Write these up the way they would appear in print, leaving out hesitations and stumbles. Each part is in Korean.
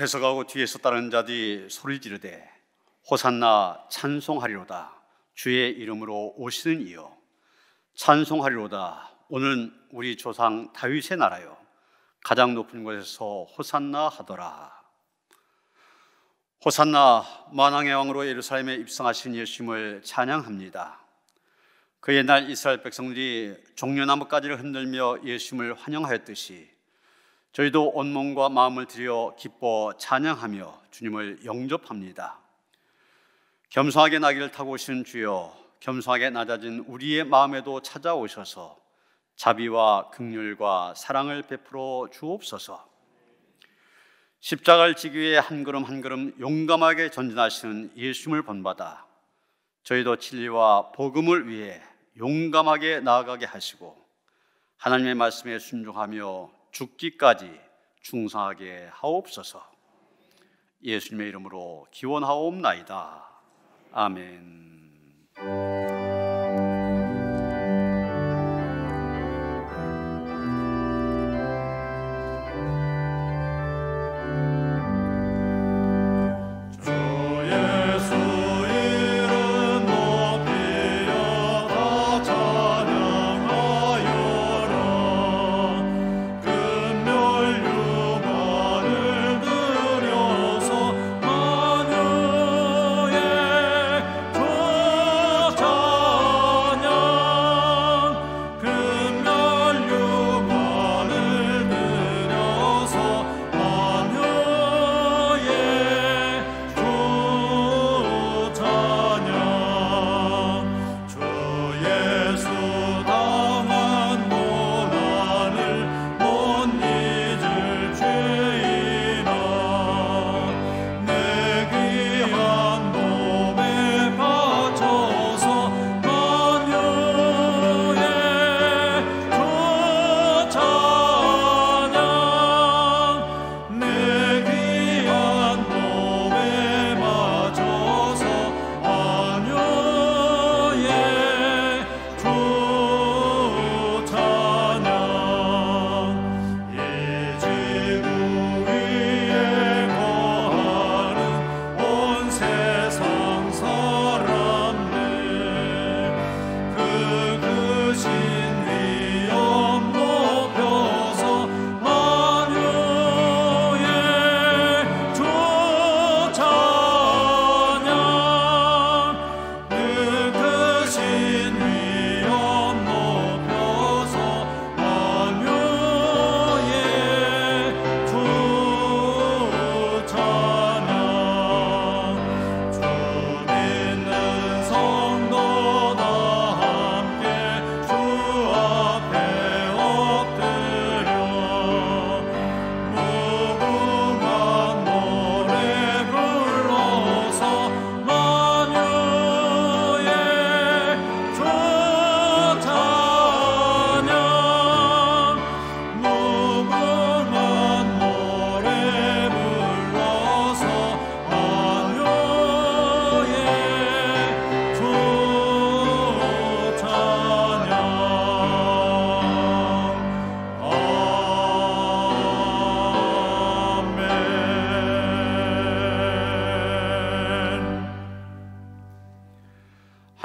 앞에서 가고 뒤에서 따르는 자들이 소리 지르되 호산나 찬송하리로다. 주의 이름으로 오시는 이여 찬송하리로다. 오늘은 우리 조상 다윗의 나라요 가장 높은 곳에서 호산나 하더라. 호산나, 만왕의 왕으로 예루살렘에 입성하신 예수님을 찬양합니다. 그 옛날 이스라엘 백성들이 종려나무가지를 흔들며 예수님을 환영하였듯이 저희도 온 몸과 마음을 들여 기뻐 찬양하며 주님을 영접합니다. 겸손하게 나귀를 타고 오신 주여, 겸손하게 낮아진 우리의 마음에도 찾아오셔서 자비와 긍휼과 사랑을 베풀어 주옵소서. 십자가를 지기 위해 한 걸음 한 걸음 용감하게 전진하시는 예수님을 본받아 저희도 진리와 복음을 위해 용감하게 나아가게 하시고 하나님의 말씀에 순종하며 죽기까지 충성하게 하옵소서. 예수님의 이름으로 기원하옵나이다. 아멘.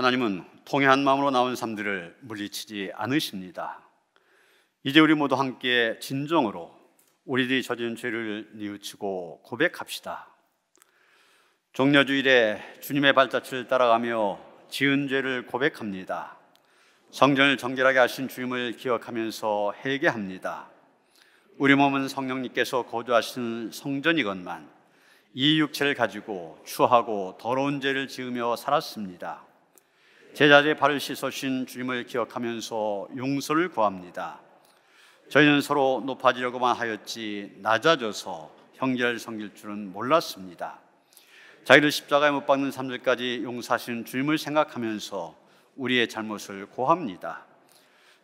하나님은 통회한 마음으로 나온 삶들을 물리치지 않으십니다. 이제 우리 모두 함께 진정으로 우리들이 저지른 죄를 뉘우치고 고백합시다. 종려주일에 주님의 발자취를 따라가며 지은 죄를 고백합니다. 성전을 정결하게 하신 주님을 기억하면서 회개합니다. 우리 몸은 성령님께서 거주하시는 성전이건만 이 육체를 가지고 추하고 더러운 죄를 지으며 살았습니다. 제자들의 발을 씻으신 주님을 기억하면서 용서를 구합니다. 저희는 서로 높아지려고만 하였지 낮아져서 형제를 섬길 줄은 몰랐습니다. 자기를 십자가에 못 박는 삶들까지 용서하신 주님을 생각하면서 우리의 잘못을 고합니다.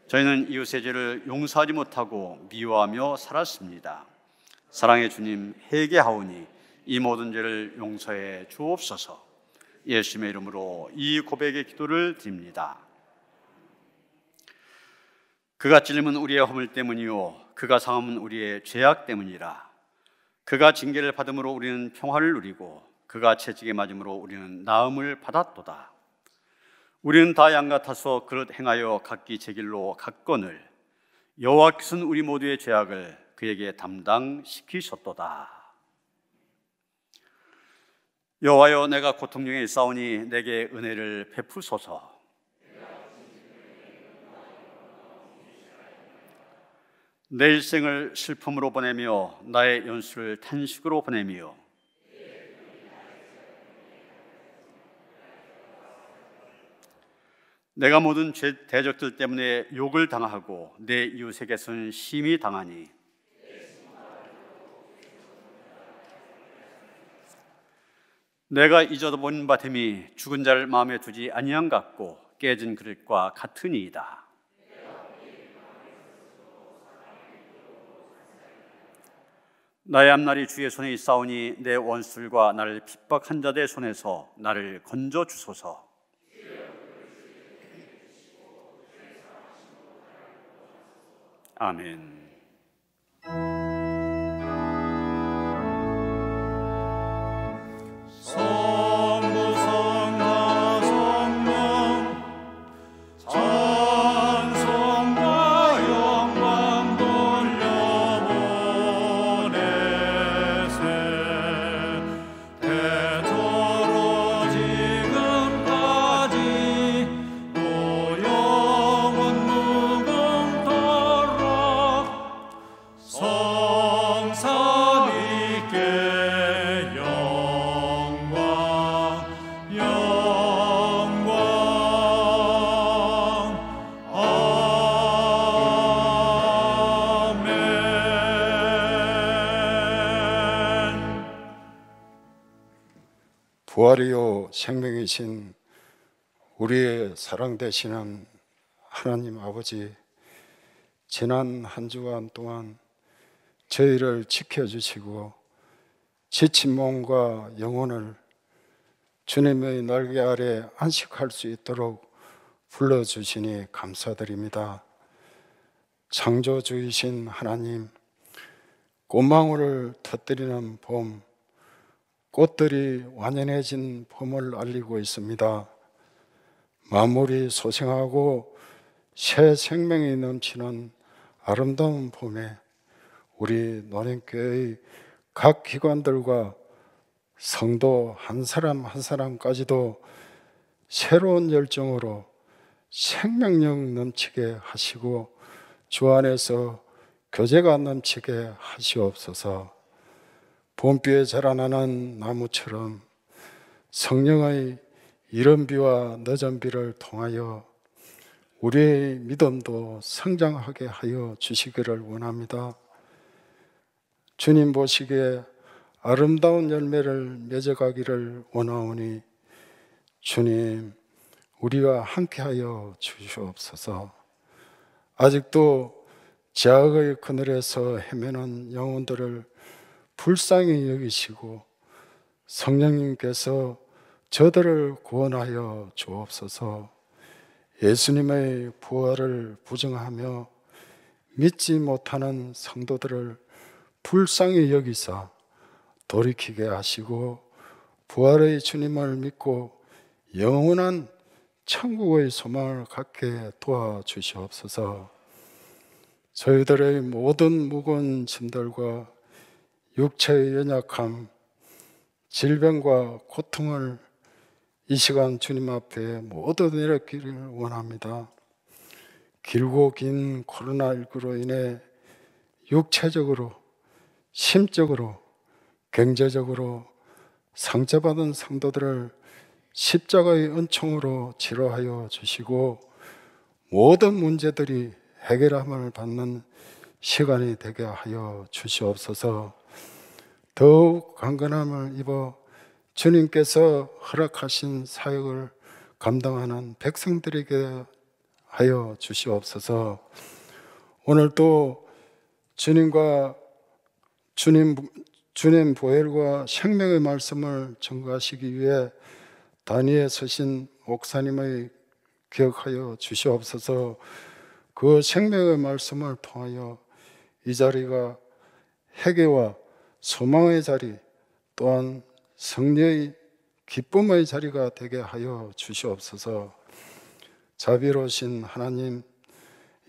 저희는 이웃의 죄를 용서하지 못하고 미워하며 살았습니다. 사랑의 주님, 회개하오니 이 모든 죄를 용서해 주옵소서. 예수님의 이름으로 이 고백의 기도를 드립니다. 그가 찔림은 우리의 허물 때문이요 그가 상함은 우리의 죄악 때문이라. 그가 징계를 받음으로 우리는 평화를 누리고 그가 채찍에 맞음으로 우리는 나음을 받았도다. 우리는 다 양 같아서 그릇 행하여 각기 제 길로 갔거늘 여호와께서는 우리 모두의 죄악을 그에게 담당시키셨도다. 여호와여, 내가 고통 중에 있사오니 내게 은혜를 베푸소서. 내 일생을 슬픔으로 보내며 나의 연수를 탄식으로 보내며 내가 모든 대적들 때문에 욕을 당하고 내 이웃에게서는 심히 당하니 내가 잊어버린 바됨이 죽은 자를 마음에 두지 아니한 같고 깨진 그릇과 같으니이다. 나의 앞날이 주의 손에 있사오니 내 원수들과 나를 핍박한 자들의 손에서 나를 건져 주소서. 아멘. 부활이요 생명이신 우리의 사랑 되시는 하나님 아버지, 지난 한 주간 동안 저희를 지켜주시고 지친 몸과 영혼을 주님의 날개 아래 안식할 수 있도록 불러주시니 감사드립니다. 창조주이신 하나님, 꽃망울을 터뜨리는 봄, 꽃들이 완연해진 봄을 알리고 있습니다. 만물이 소생하고 새 생명이 넘치는 아름다운 봄에 우리 노년교회의 각 기관들과 성도 한 사람 한 사람까지도 새로운 열정으로 생명력 넘치게 하시고 주 안에서 교제가 넘치게 하시옵소서. 봄비에 자라나는 나무처럼 성령의 이른 비와 늦은 비를 통하여 우리의 믿음도 성장하게 하여 주시기를 원합니다. 주님 보시기에 아름다운 열매를 맺어가기를 원하오니 주님, 우리와 함께하여 주시옵소서. 아직도 죄악의 그늘에서 헤매는 영혼들을 불쌍히 여기시고 성령님께서 저들을 구원하여 주옵소서. 예수님의 부활을 부정하며 믿지 못하는 성도들을 불쌍히 여기사 돌이키게 하시고 부활의 주님을 믿고 영원한 천국의 소망을 갖게 도와주시옵소서. 저희들의 모든 무거운 짐들과 육체의 연약함, 질병과 고통을 이 시간 주님 앞에 모두 내려기를 원합니다. 길고 긴 코로나19로 인해 육체적으로, 심적으로, 경제적으로 상처받은 성도들을 십자가의 은총으로 치료하여 주시고 모든 문제들이 해결함을 받는 시간이 되게 하여 주시옵소서. 더욱 강건함을 입어 주님께서 허락하신 사역을 감당하는 백성들에게 하여 주시옵소서. 오늘도 주님과 주님 보혈과 생명의 말씀을 전가하시기 위해 단위에 서신 목사님의 기억하여 주시옵소서. 그 생명의 말씀을 통하여 이 자리가 회개와 소망의 자리 또한 승리의 기쁨의 자리가 되게 하여 주시옵소서. 자비로우신 하나님,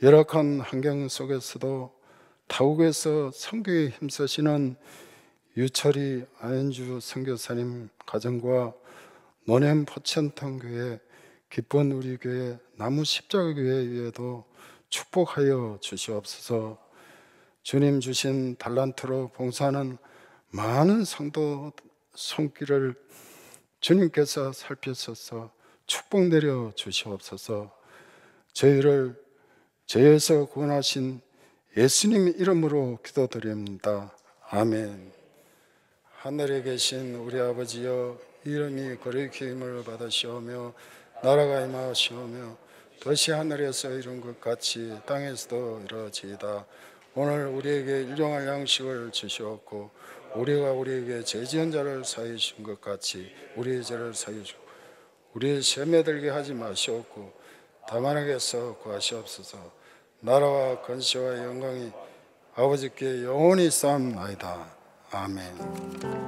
열악한 환경 속에서도 타국에서 선교에 힘쓰시는 유철이 안현주 선교사님 가정과 논현 포천통교회 기쁜 우리 교회 나무 십자가교회 위에도 축복하여 주시옵소서. 주님 주신 달란트로 봉사하는 많은 성도 손길을 주님께서 살피셔서 축복 내려 주시옵소서. 저희를 죄에서 구원하신 예수님 이름으로 기도드립니다. 아멘. 하늘에 계신 우리 아버지여, 이름이 거룩히 힘을 받으시오며 나라가 임하시오며 뜻이 하늘에서 이룬 것 같이 땅에서도 이루어지이다. 오늘 우리에게 일용할 양식을 주시옵고 우리가 우리에게 죄 지은 자를 사하여 주신 것 같이 우리의 죄를 사하여 주시고 우리의 시험에 들게 하지 마시옵고 다만 악에서 구하시옵소서. 나라와 권세와 영광이 아버지께 영원히 쌓옵나이다. 아멘.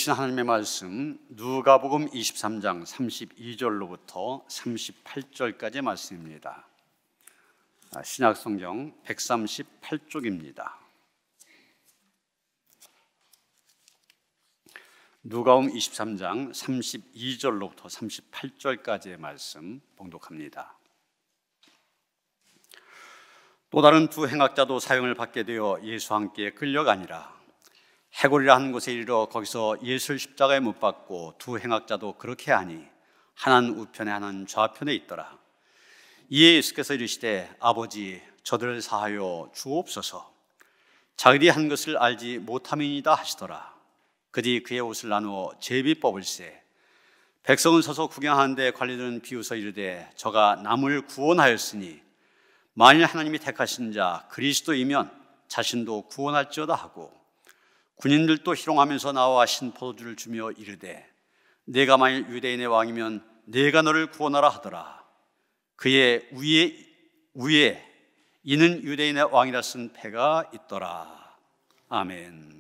주신 하나님의 말씀 누가복음 23장 32절로부터 38절까지의 말씀입니다. 신약성경 138쪽입니다. 누가복음 23장 32절로부터 38절까지의 말씀 봉독합니다. 또 다른 두 행악자도 사형을 받게 되어 예수와 함께 끌려가니라. 해골이라 하는 곳에 이르러 거기서 예수를 십자가에 못 박고 두 행악자도 그렇게 하니 하나는 우편에 하나는 좌편에 있더라. 이에 예수께서 이르시되 아버지 저들을 사하여 주옵소서. 자기들이 한 것을 알지 못함이니이다 하시더라. 그들이 그의 옷을 나누어 제비 뽑을세. 백성은 서서 구경하는데 관리들은 비웃어 이르되 저가 남을 구원하였으니 만일 하나님이 택하신 자 그리스도이면 자신도 구원할지어다 하고 군인들도 희롱하면서 나와 신 포도주를 주며 이르되 내가 만일 유대인의 왕이면 내가 너를 구원하라 하더라. 그의 위에 이는 유대인의 왕이라 쓴 패가 있더라. 아멘.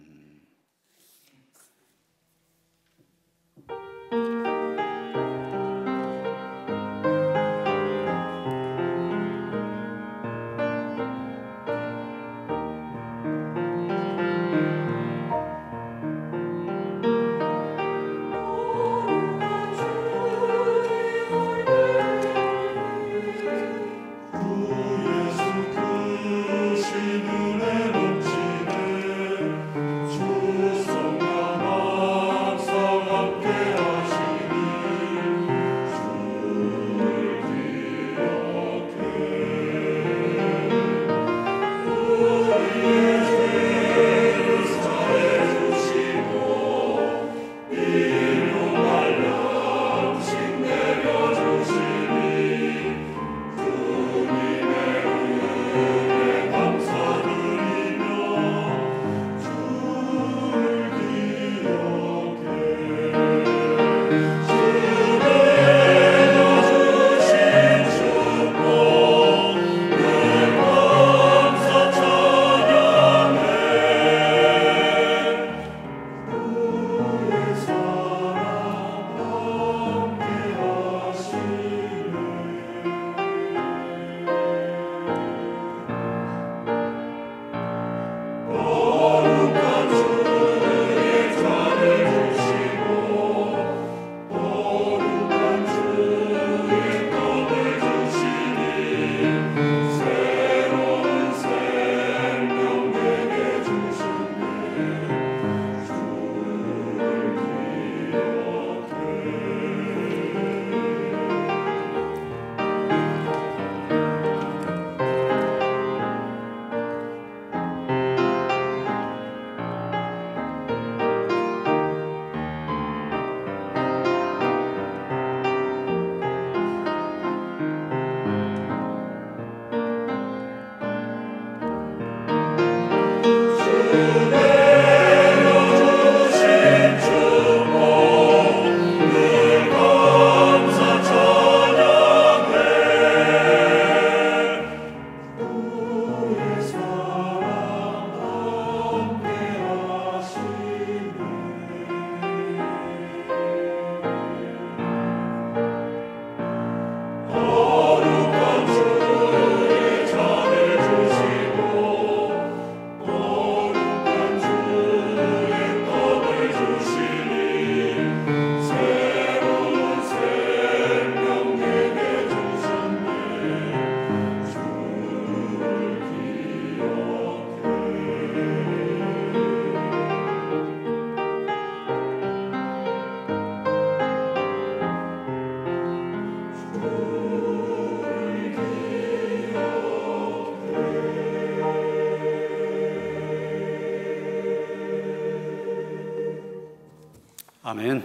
아멘.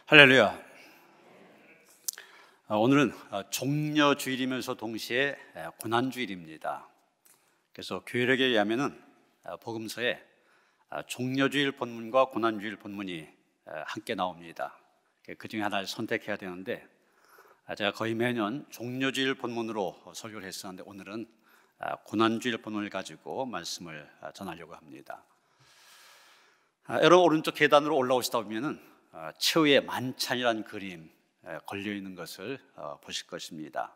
할렐루야. 오늘은 종려주일이면서 동시에 고난주일입니다. 그래서 교회력에 의하면은 복음서에 종려주일 본문과 고난주일 본문이 함께 나옵니다. 그 중에 하나를 선택해야 되는데 제가 거의 매년 종려주일 본문으로 설교를 했었는데 오늘은 고난주일 본문을 가지고 말씀을 전하려고 합니다. 여러분 오른쪽 계단으로 올라오시다 보면은 최후의 만찬이라는 그림 걸려 있는 것을 보실 것입니다.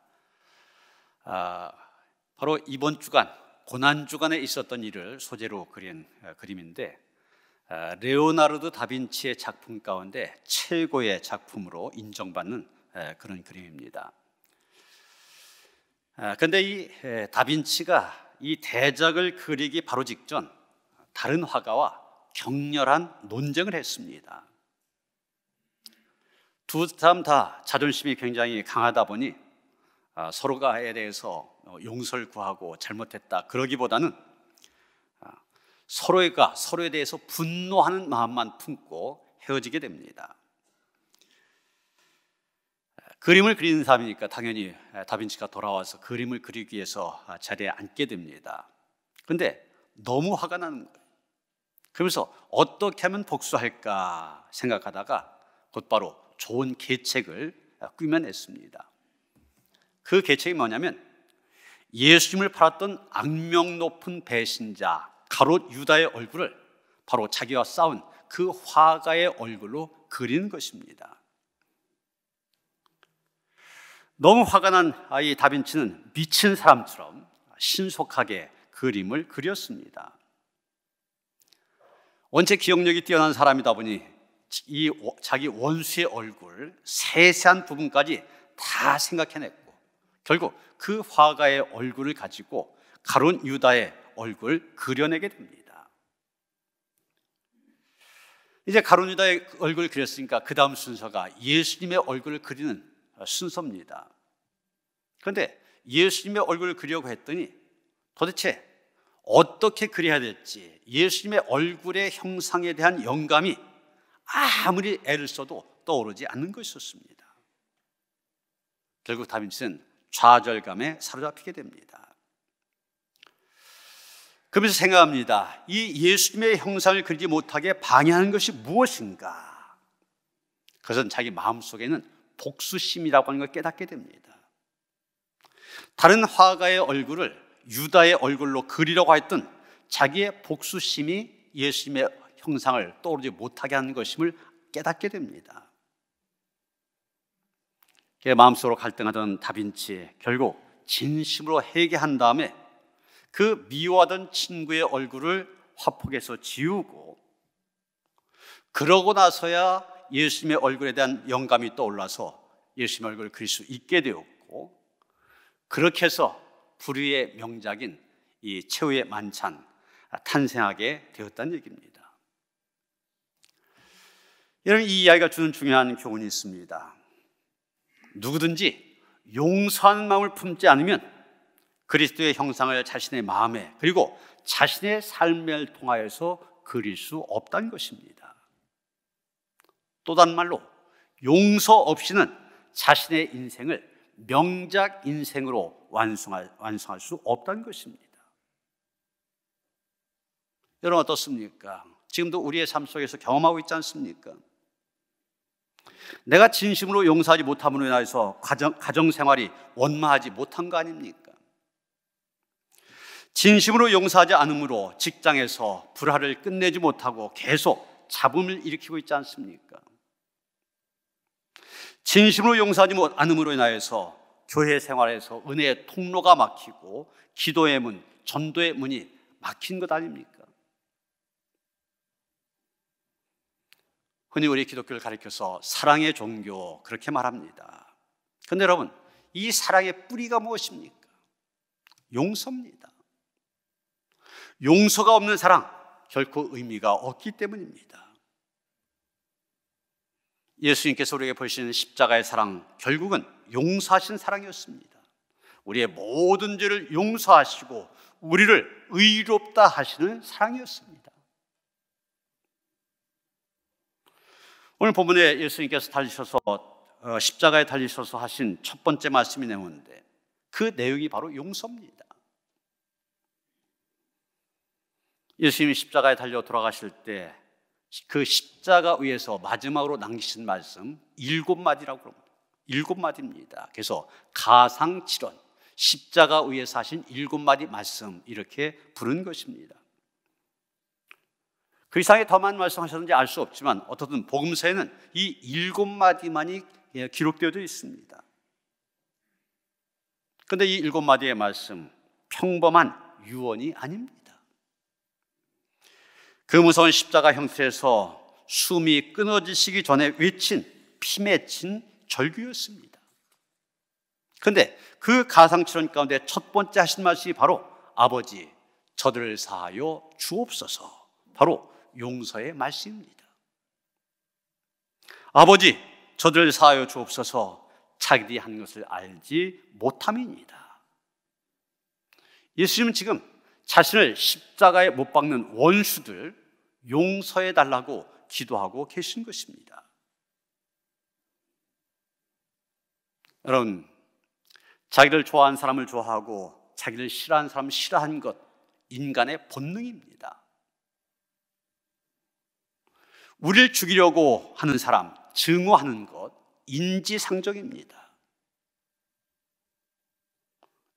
바로 이번 주간 고난 주간에 있었던 일을 소재로 그린 그림인데 레오나르도 다빈치의 작품 가운데 최고의 작품으로 인정받는 그런 그림입니다. 그런데 이 다빈치가 이 대작을 그리기 바로 직전 다른 화가와 격렬한 논쟁을 했습니다. 두 사람 다 자존심이 굉장히 강하다 보니 서로가에 대해서 용서를 구하고 잘못했다 그러기보다는 서로가 서로에 대해서 분노하는 마음만 품고 헤어지게 됩니다. 그림을 그리는 사람이니까 당연히 다빈치가 돌아와서 그림을 그리기 위해서 자리에 앉게 됩니다. 그런데 너무 화가 나는 거예요. 그러면서 어떻게 하면 복수할까 생각하다가 곧바로 좋은 계책을 꾸며냈습니다. 그 계책이 뭐냐면 예수님을 팔았던 악명 높은 배신자 가롯 유다의 얼굴을 바로 자기와 싸운 그 화가의 얼굴로 그리는 것입니다. 너무 화가 난 이 다빈치는 미친 사람처럼 신속하게 그림을 그렸습니다. 원체 기억력이 뛰어난 사람이다 보니 이 자기 원수의 얼굴 세세한 부분까지 다 생각해냈고 결국 그 화가의 얼굴을 가지고 가룟 유다의 얼굴을 그려내게 됩니다. 이제 가룟 유다의 얼굴을 그렸으니까 그 다음 순서가 예수님의 얼굴을 그리는 순서입니다. 그런데 예수님의 얼굴을 그리려고 했더니 도대체 어떻게 그려야 될지 예수님의 얼굴의 형상에 대한 영감이 아무리 애를 써도 떠오르지 않는 것이었습니다. 결국 다빈치는 좌절감에 사로잡히게 됩니다. 그러면서 생각합니다. 이 예수님의 형상을 그리지 못하게 방해하는 것이 무엇인가? 그것은 자기 마음속에는 복수심이라고 하는 걸 깨닫게 됩니다. 다른 화가의 얼굴을 유다의 얼굴로 그리려고 했던 자기의 복수심이 예수님의 형상을 떠오르지 못하게 하는 것임을 깨닫게 됩니다. 마음속으로 갈등하던 다빈치 결국 진심으로 회개한 다음에 그 미워하던 친구의 얼굴을 화폭에서 지우고 그러고 나서야 예수님의 얼굴에 대한 영감이 떠올라서 예수님의 얼굴을 그릴 수 있게 되었고 그렇게 해서 불후의 명작인 이 최후의 만찬 탄생하게 되었다는 얘기입니다. 여러분 이 이야기가 주는 중요한 교훈이 있습니다. 누구든지 용서하는 마음을 품지 않으면 그리스도의 형상을 자신의 마음에 그리고 자신의 삶을 통하여서 그릴 수 없다는 것입니다. 또 다른 말로 용서 없이는 자신의 인생을 명작 인생으로 완성할 수 없다는 것입니다. 여러분 어떻습니까? 지금도 우리의 삶 속에서 경험하고 있지 않습니까? 내가 진심으로 용서하지 못함으로 인해서 가정생활이 원만하지 못한 거 아닙니까? 진심으로 용서하지 않으므로 직장에서 불화를 끝내지 못하고 계속 잡음을 일으키고 있지 않습니까? 진심으로 용서하지 않음으로 인하여서 교회 생활에서 은혜의 통로가 막히고 기도의 문, 전도의 문이 막힌 것 아닙니까? 흔히 우리 기독교를 가리켜서 사랑의 종교 그렇게 말합니다. 그런데 여러분 이 사랑의 뿌리가 무엇입니까? 용서입니다. 용서가 없는 사랑 결코 의미가 없기 때문입니다. 예수님께서 우리에게 보이시는 십자가의 사랑 결국은 용서하신 사랑이었습니다. 우리의 모든 죄를 용서하시고 우리를 의롭다 하시는 사랑이었습니다. 오늘 본문에 예수님께서 달리셔서 십자가에 달리셔서 하신 첫 번째 말씀이 나오는데 그 내용이 바로 용서입니다. 예수님이 십자가에 달려 돌아가실 때 그 십자가 위에서 마지막으로 남기신 말씀 7마디라고 합니다. 7마디입니다. 그래서 가상칠언, 십자가 위에서 하신 7마디 말씀, 이렇게 부른 것입니다. 그 이상의 더 많은 말씀하셨는지 알 수 없지만 어떻든 복음서에는 이 7마디만이 기록되어 있습니다. 그런데 이 7마디의 말씀, 평범한 유언이 아닙니다. 그 무서운 십자가 형태에서 숨이 끊어지시기 전에 외친, 피 맺힌 절규였습니다. 그런데 그 가상칠언 가운데 첫 번째 하신 말씀이 바로 아버지, 저들을 사하여 주옵소서, 바로 용서의 말씀입니다. 아버지, 저들을 사하여 주옵소서, 자기들이 한 것을 알지 못함이니이다. 예수님은 지금 자신을 십자가에 못 박는 원수들 용서해 달라고 기도하고 계신 것입니다. 여러분, 자기를 좋아하는 사람을 좋아하고 자기를 싫어하는 사람을 싫어하는 것, 인간의 본능입니다. 우리를 죽이려고 하는 사람, 증오하는 것, 인지상정입니다.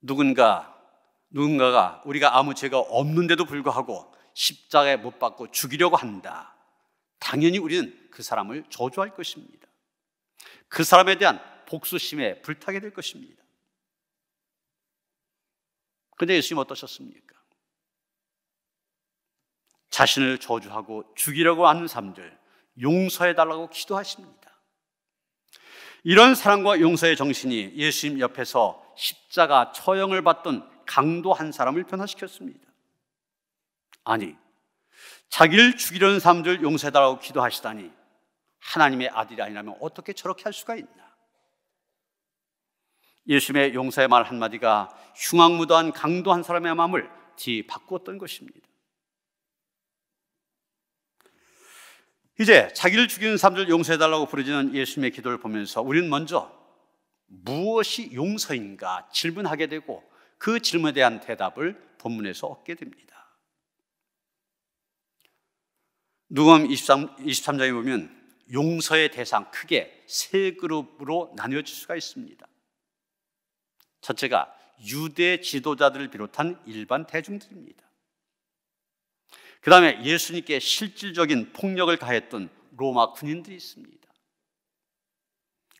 누군가가 우리가 아무 죄가 없는데도 불구하고 십자가에 못 박고 죽이려고 한다. 당연히 우리는 그 사람을 저주할 것입니다. 그 사람에 대한 복수심에 불타게 될 것입니다. 그런데 예수님 어떠셨습니까? 자신을 저주하고 죽이려고 하는 사람들 용서해달라고 기도하십니다. 이런 사랑과 용서의 정신이 예수님 옆에서 십자가 처형을 받던 강도 한 사람을 변화시켰습니다. 아니, 자기를 죽이려는 사람들 용서해달라고 기도하시다니 하나님의 아들이 아니라면 어떻게 저렇게 할 수가 있나? 예수님의 용서의 말 한마디가 흉악무도한 강도 한 사람의 마음을 뒤바꾸었던 것입니다. 이제 자기를 죽이는 사람들 용서해달라고 부르짖는 예수님의 기도를 보면서 우리는 먼저 무엇이 용서인가 질문하게 되고 그 질문에 대한 대답을 본문에서 얻게 됩니다. 누가복음 23장에 보면 용서의 대상 크게 세 그룹으로 나뉘어질 수가 있습니다. 첫째가 유대 지도자들을 비롯한 일반 대중들입니다. 그 다음에 예수님께 실질적인 폭력을 가했던 로마 군인들이 있습니다.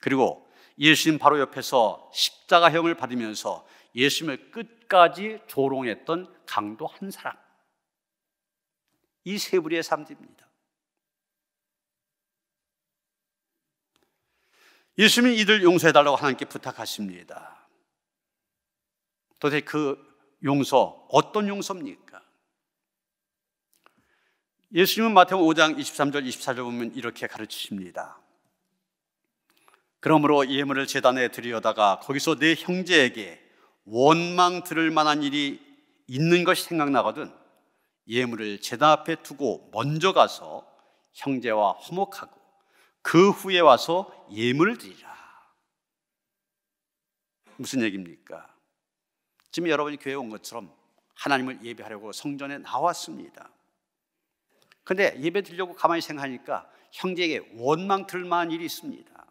그리고 예수님 바로 옆에서 십자가형을 받으면서 예수님을 끝까지 조롱했던 강도 한 사람, 이 세 부류의 사람들입니다. 예수님이 이들 용서해달라고 하나님께 부탁하십니다. 도대체 그 용서 어떤 용서입니까? 예수님은 마태복음 5장 23절 24절 보면 이렇게 가르치십니다. 그러므로 예물을 제단에 드리려다가 거기서 내 형제에게 원망 들을 만한 일이 있는 것이 생각나거든 예물을 제단 앞에 두고 먼저 가서 형제와 화목하고 그 후에 와서 예물을 드리라. 무슨 얘기입니까? 지금 여러분이 교회에 온 것처럼 하나님을 예배하려고 성전에 나왔습니다. 그런데 예배 드리려고 가만히 생각하니까 형제에게 원망 들을 만한 일이 있습니다.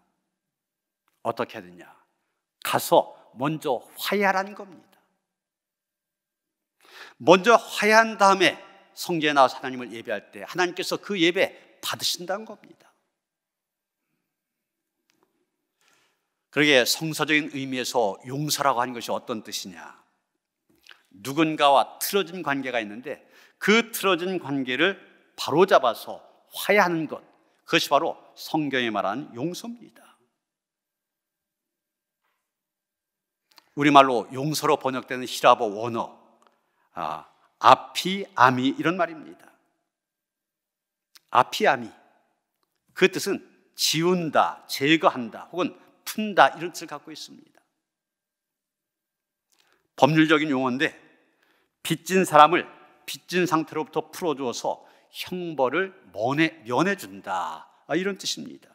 어떻게 해야 되냐? 가서 먼저 화해하라는 겁니다. 먼저 화해한 다음에 성전에 나와서 하나님을 예배할 때 하나님께서 그 예배 받으신다는 겁니다. 그러게 성서적인 의미에서 용서라고 하는 것이 어떤 뜻이냐? 누군가와 틀어진 관계가 있는데 그 틀어진 관계를 바로잡아서 화해하는 것, 그것이 바로 성경이 말하는 용서입니다. 우리말로 용서로 번역되는 히라보 원어, 아피아미 이런 말입니다. 아피아미, 그 뜻은 지운다, 제거한다 혹은 푼다 이런 뜻을 갖고 있습니다. 법률적인 용어인데 빚진 사람을 빚진 상태로부터 풀어주어서 형벌을 면해준다 이런 뜻입니다.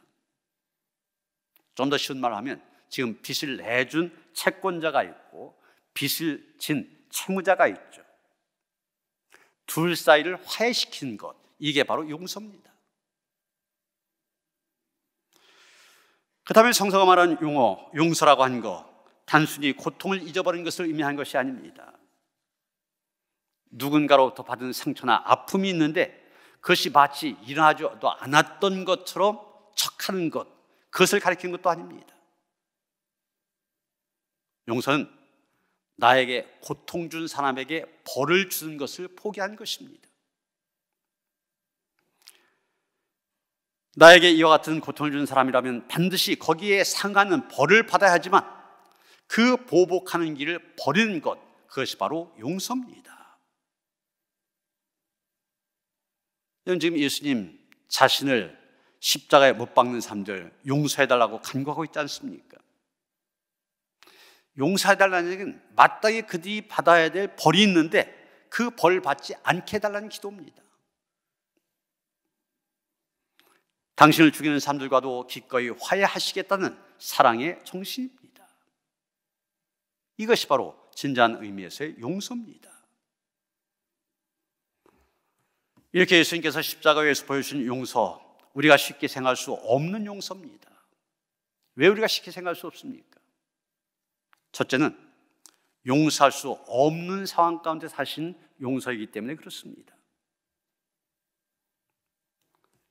좀 더 쉬운 말로 하면 지금 빚을 내준 채권자가 있고 빚을 진 채무자가 있죠. 둘 사이를 화해시키는 것, 이게 바로 용서입니다. 그 다음에 성서가 말하는 용어, 용서라고 한 것, 단순히 고통을 잊어버리는 것을 의미하는 것이 아닙니다. 누군가로부터 받은 상처나 아픔이 있는데 그것이 마치 일어나지도 않았던 것처럼 척하는 것, 그것을 가리키는 것도 아닙니다. 용서는 나에게 고통 준 사람에게 벌을 주는 것을 포기한 것입니다. 나에게 이와 같은 고통을 준 사람이라면 반드시 거기에 상하는 벌을 받아야 하지만 그 보복하는 길을 버리는 것, 그것이 바로 용서입니다. 여러분, 지금 예수님 자신을 십자가에 못 박는 사람들 용서해달라고 간구하고 있지 않습니까? 용서해달라는 얘기는 마땅히 그들이 받아야 될 벌이 있는데 그 벌 받지 않게 해달라는 기도입니다. 당신을 죽이는 사람들과도 기꺼이 화해하시겠다는 사랑의 정신입니다. 이것이 바로 진정한 의미에서의 용서입니다. 이렇게 예수님께서 십자가에서 보여주신 용서, 우리가 쉽게 생각할 수 없는 용서입니다. 왜 우리가 쉽게 생각할 수 없습니까? 첫째는 용서할 수 없는 상황 가운데 사신 용서이기 때문에 그렇습니다.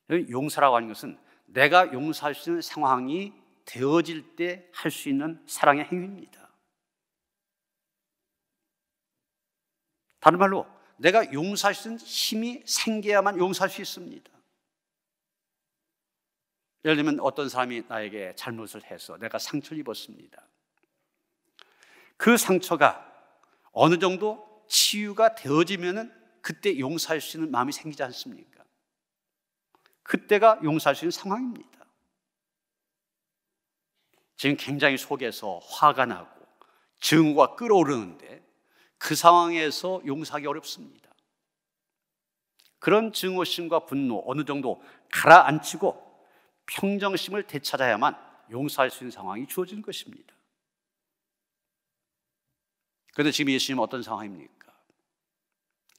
용서라고 하는 것은 내가 용서할 수 있는 상황이 되어질 때 할 수 있는 사랑의 행위입니다. 다른 말로 내가 용서할 수 있는 힘이 생겨야만 용서할 수 있습니다. 예를 들면 어떤 사람이 나에게 잘못을 해서 내가 상처를 입었습니다. 그 상처가 어느 정도 치유가 되어지면은 그때 용서할 수 있는 마음이 생기지 않습니까? 그때가 용서할 수 있는 상황입니다. 지금 굉장히 속에서 화가 나고 증오가 끓어오르는데 그 상황에서 용서하기 어렵습니다. 그런 증오심과 분노 어느 정도 가라앉히고 평정심을 되찾아야만 용서할 수 있는 상황이 주어지는 것입니다. 그런데 지금 예수님은 어떤 상황입니까?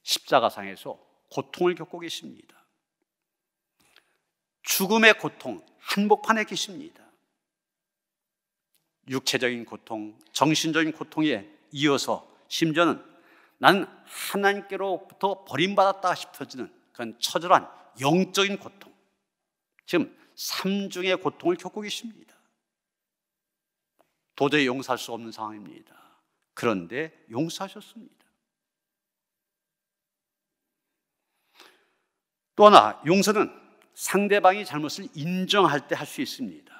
십자가상에서 고통을 겪고 계십니다. 죽음의 고통, 한복판에 계십니다. 육체적인 고통, 정신적인 고통에 이어서 심지어는 나는 하나님께로부터 버림받았다 싶어지는 그런 처절한 영적인 고통, 지금 삼중의 고통을 겪고 계십니다. 도저히 용서할 수 없는 상황입니다. 그런데 용서하셨습니다. 또 하나, 용서는 상대방이 잘못을 인정할 때 할 수 있습니다.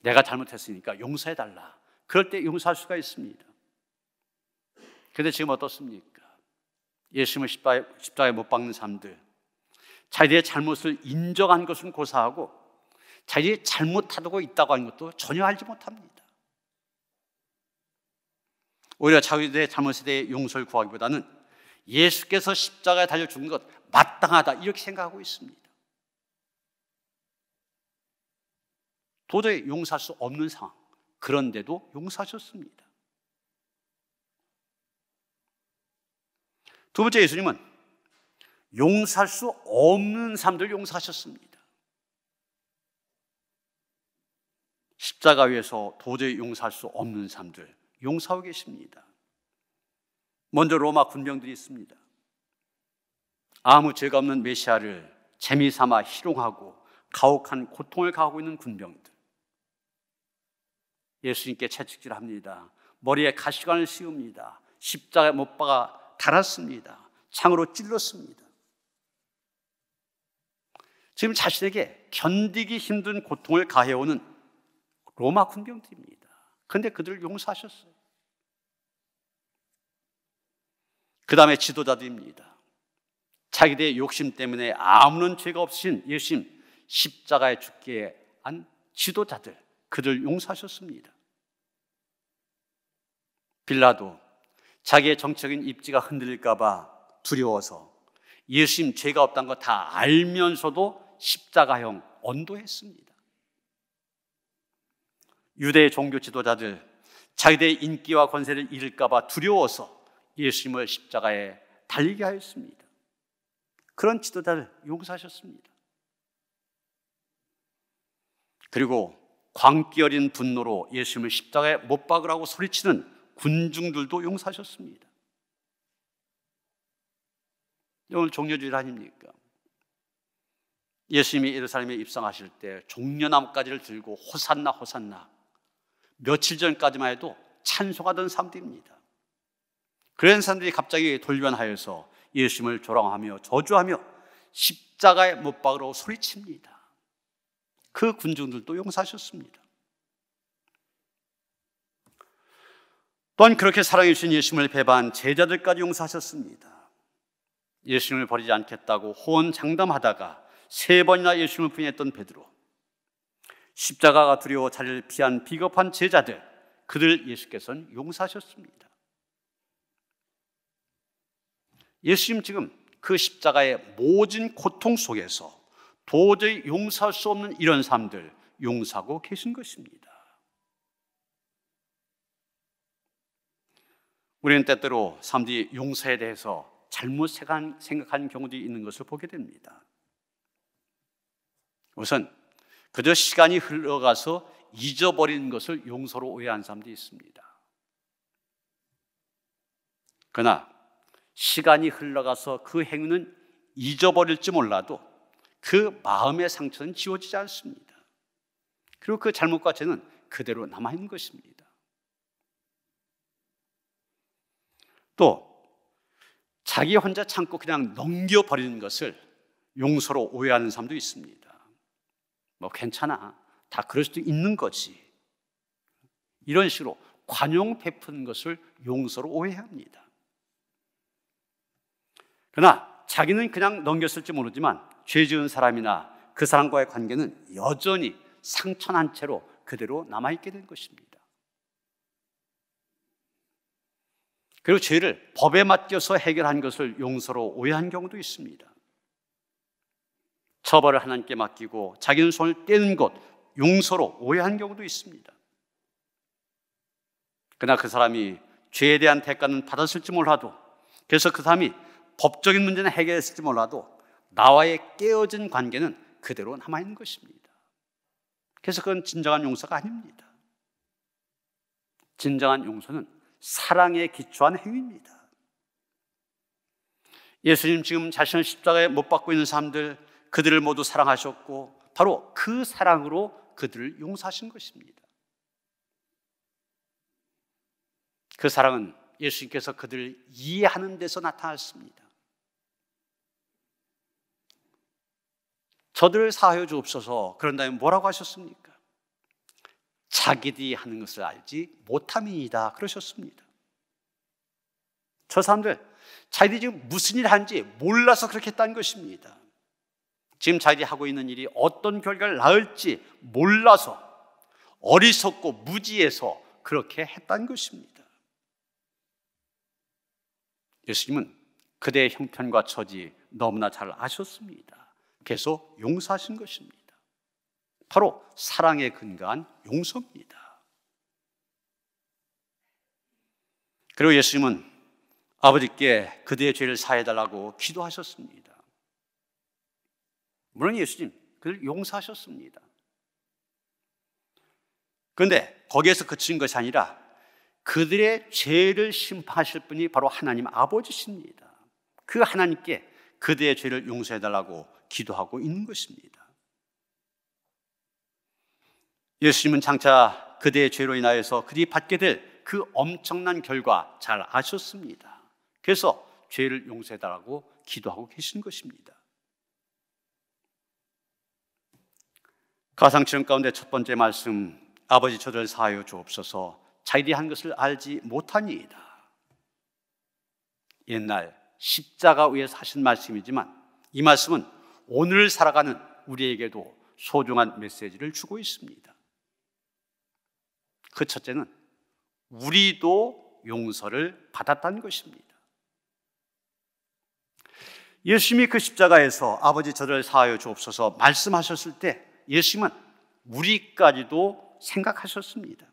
내가 잘못했으니까 용서해달라. 그럴 때 용서할 수가 있습니다. 그런데 지금 어떻습니까? 예수님을 십자가에 못 박는 사람들, 자기의 잘못을 인정한 것은 고사하고 자기의 잘못하고 있다고 하는 것도 전혀 알지 못합니다. 오히려 자기의 잘못에 대해 용서를 구하기보다는 예수께서 십자가에 달려 죽은 것 마땅하다 이렇게 생각하고 있습니다. 도저히 용서할 수 없는 상황, 그런데도 용서하셨습니다. 두 번째, 예수님은 용서할 수 없는 사람들을 용서하셨습니다. 십자가 위에서 도저히 용서할 수 없는 사람들 용서하고 계십니다. 먼저 로마 군병들이 있습니다. 아무 죄가 없는 메시아를 재미삼아 희롱하고 가혹한 고통을 가하고 있는 군병들, 예수님께 채찍질합니다. 머리에 가시관을 씌웁니다. 십자가에 못 박아 달았습니다. 창으로 찔렀습니다. 지금 자신에게 견디기 힘든 고통을 가해오는 로마 군병들입니다. 그런데 그들을 용서하셨어요. 그 다음에 지도자들입니다. 자기들의 욕심 때문에 아무런 죄가 없으신 예수님 십자가에 죽게 한 지도자들, 그들 용서하셨습니다. 빌라도 자기의 정적인 입지가 흔들릴까 봐 두려워서 예수님 죄가 없다는 거 다 알면서도 십자가형 언도했습니다. 유대 종교 지도자들 자기들의 인기와 권세를 잃을까 봐 두려워서 예수님을 십자가에 달리게 하였습니다. 그런 지도자를 용서하셨습니다. 그리고 광기 어린 분노로 예수님을 십자가에 못 박으라고 소리치는 군중들도 용서하셨습니다. 오늘 종려주일 아닙니까? 예수님이 예루살렘에 입성하실 때 종려나무가지를 들고 호산나 호산나, 며칠 전까지만 해도 찬송하던 사람들입니다. 그런 사람들이 갑자기 돌변하여서 예수님을 조롱하며 저주하며 십자가에 못 박으라고 소리칩니다. 그 군중들도 용서하셨습니다. 또한 그렇게 사랑해 주신 예수님을 배반한 제자들까지 용서하셨습니다. 예수님을 버리지 않겠다고 호언장담하다가 3번이나 예수님을 부인했던 베드로, 십자가가 두려워 자리를 피한 비겁한 제자들, 그들 예수께서는 용서하셨습니다. 예수님 지금 그 십자가의 모진 고통 속에서 도저히 용서할 수 없는 이런 사람들 용서하고 계신 것입니다. 우리는 때때로 사람들이 용서에 대해서 잘못 생각하는 경우도 있는 것을 보게 됩니다. 우선 그저 시간이 흘러가서 잊어버리는 것을 용서로 오해한 사람도 있습니다. 그러나 시간이 흘러가서 그 행위는 잊어버릴지 몰라도 그 마음의 상처는 지워지지 않습니다. 그리고 그 잘못과 죄는 그대로 남아있는 것입니다. 또 자기 혼자 참고 그냥 넘겨버리는 것을 용서로 오해하는 사람도 있습니다. 뭐 괜찮아, 다 그럴 수도 있는 거지, 이런 식으로 관용 베푸는 것을 용서로 오해합니다. 그러나 자기는 그냥 넘겼을지 모르지만 죄 지은 사람이나 그 사람과의 관계는 여전히 상처난 채로 그대로 남아있게 된 것입니다. 그리고 죄를 법에 맡겨서 해결한 것을 용서로 오해한 경우도 있습니다. 처벌을 하나님께 맡기고 자기는 손을 떼는 것 용서로 오해한 경우도 있습니다. 그러나 그 사람이 죄에 대한 대가는 받았을지 몰라도, 그래서 그 사람이 법적인 문제는 해결했을지 몰라도 나와의 깨어진 관계는 그대로 남아있는 것입니다. 그래서 그건 진정한 용서가 아닙니다. 진정한 용서는 사랑에 기초한 행위입니다. 예수님 지금 자신을 십자가에 못 박고 있는 사람들, 그들을 모두 사랑하셨고 바로 그 사랑으로 그들을 용서하신 것입니다. 그 사랑은 예수님께서 그들을 이해하는 데서 나타났습니다. 저들을 사하여 주옵소서, 그런다면 뭐라고 하셨습니까? 자기들이 하는 것을 알지 못함이니이다 그러셨습니다. 저 사람들 자기들이 지금 무슨 일을 하는지 몰라서 그렇게 했다는 것입니다. 지금 자기들이 하고 있는 일이 어떤 결과를 낳을지 몰라서 어리석고 무지해서 그렇게 했다는 것입니다. 예수님은 그대의 형편과 처지 너무나 잘 아셨습니다. 그래서 용서하신 것입니다. 바로 사랑에 근거한 용서입니다. 그리고 예수님은 아버지께 그대의 죄를 사해달라고 기도하셨습니다. 물론 예수님 그를 용서하셨습니다. 그런데 거기에서 그친 것이 아니라 그들의 죄를 심판하실 분이 바로 하나님 아버지십니다. 그 하나님께 그들의 죄를 용서해달라고 기도하고 있는 것입니다. 예수님은 장차 그들의 죄로 인하여서 그들이 받게 될 그 엄청난 결과 잘 아셨습니다. 그래서 죄를 용서해달라고 기도하고 계신 것입니다. 가상치는 가운데 첫 번째 말씀, 아버지 저들을 사하여 주옵소서, 자기들이 한 것을 알지 못하니이다. 옛날 십자가 위에서 하신 말씀이지만 이 말씀은 오늘 살아가는 우리에게도 소중한 메시지를 주고 있습니다. 그 첫째는 우리도 용서를 받았다는 것입니다. 예수님이 그 십자가에서 아버지 저를 사하여 주옵소서 말씀하셨을 때 예수님은 우리까지도 생각하셨습니다.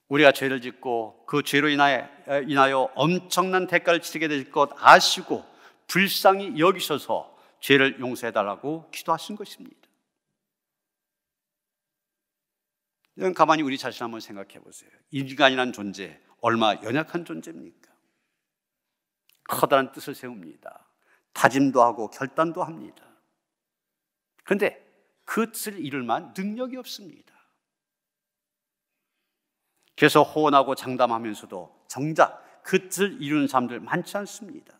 우리가 죄를 짓고 그 죄로 인하여 엄청난 대가를 치르게 될 것 아시고 불쌍히 여기셔서 죄를 용서해달라고 기도하신 것입니다. 이건 가만히 우리 자신 한번 생각해 보세요. 인간이라는 존재 얼마 연약한 존재입니까? 커다란 뜻을 세웁니다. 다짐도 하고 결단도 합니다. 그런데 그 뜻을 이룰 만한 능력이 없습니다. 그래서 호언하고 장담하면서도 정작 그 뜻을 이루는 사람들 많지 않습니다.